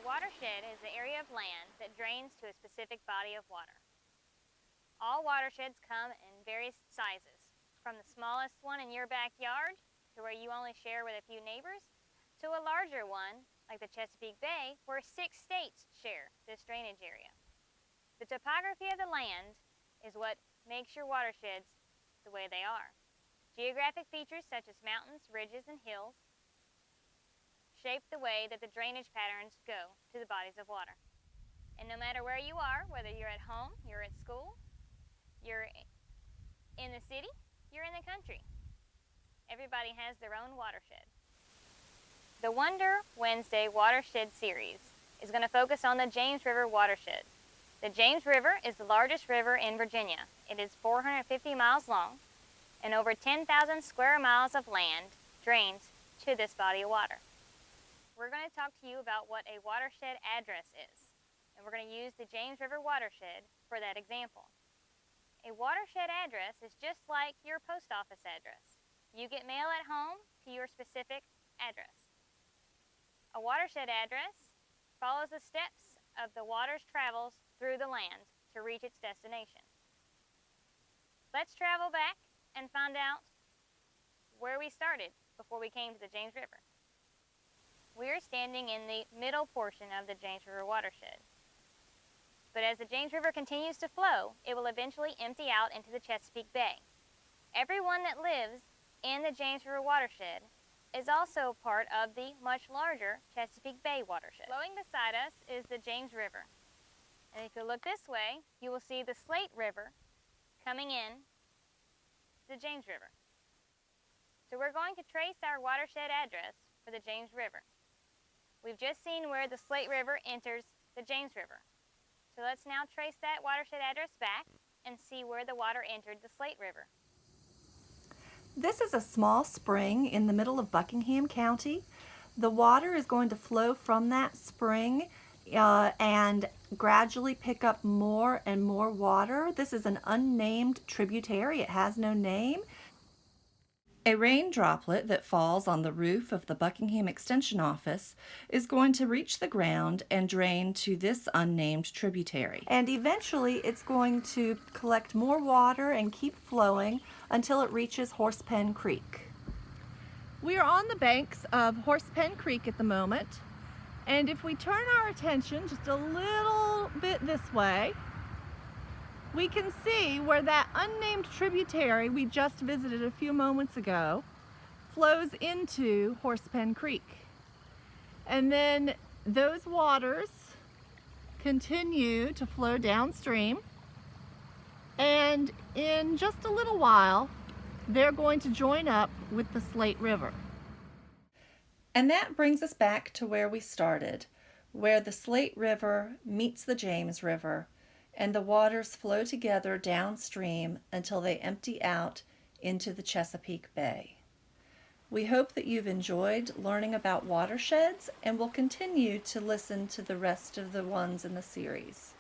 watershed is the area of land that drains to a specific body of water. All watersheds come in various sizes, from the smallest one in your backyard, to where you only share with a few neighbors, to a larger one, like the Chesapeake Bay, where 6 states share this drainage area. The topography of the land is what makes your watersheds the way they are. Geographic features such as mountains, ridges, and hills shape the way that the drainage patterns go to the bodies of water. And no matter where you are, whether you're at home, you're at school, you're in the city, you're in the country, everybody has their own watershed. The Wonder Wednesday Watershed Series is going to focus on the James River Watershed. The James River is the largest river in Virginia. It is 450 miles long, and over 10,000 square miles of land drains to this body of water. We're going to talk to you about what a watershed address is, and we're going to use the James River Watershed for that example. A watershed address is just like your post office address. You get mail at home to your specific address. A watershed address follows the steps of the water's travels through the land to reach its destination. Let's travel back and find out where we started before we came to the James River. We're standing in the middle portion of the James River watershed. But as the James River continues to flow, it will eventually empty out into the Chesapeake Bay. Everyone that lives in the James River watershed is also part of the much larger Chesapeake Bay watershed. Flowing beside us is the James River. And if you look this way, you will see the Slate River coming in the James River. So we're going to trace our watershed address for the James River. We've just seen where the Slate River enters the James River. So let's now trace that watershed address back and see where the water entered the Slate River. This is a small spring in the middle of Buckingham County. The water is going to flow from that spring and gradually pick up more and more water. This is an unnamed tributary. It has no name. A rain droplet that falls on the roof of the Buckingham Extension Office is going to reach the ground and drain to this unnamed tributary. And eventually it's going to collect more water and keep flowing until it reaches Horsepen Creek. We are on the banks of Horsepen Creek at the moment, and if we turn our attention just a little bit this way, we can see where that unnamed tributary we just visited a few moments ago flows into Horsepen Creek. And then those waters continue to flow downstream, and in just a little while they're going to join up with the Slate River. And that brings us back to where we started, where the Slate River meets the James River, and the waters flow together downstream until they empty out into the Chesapeake Bay. We hope that you've enjoyed learning about watersheds and will continue to listen to the rest of the ones in the series.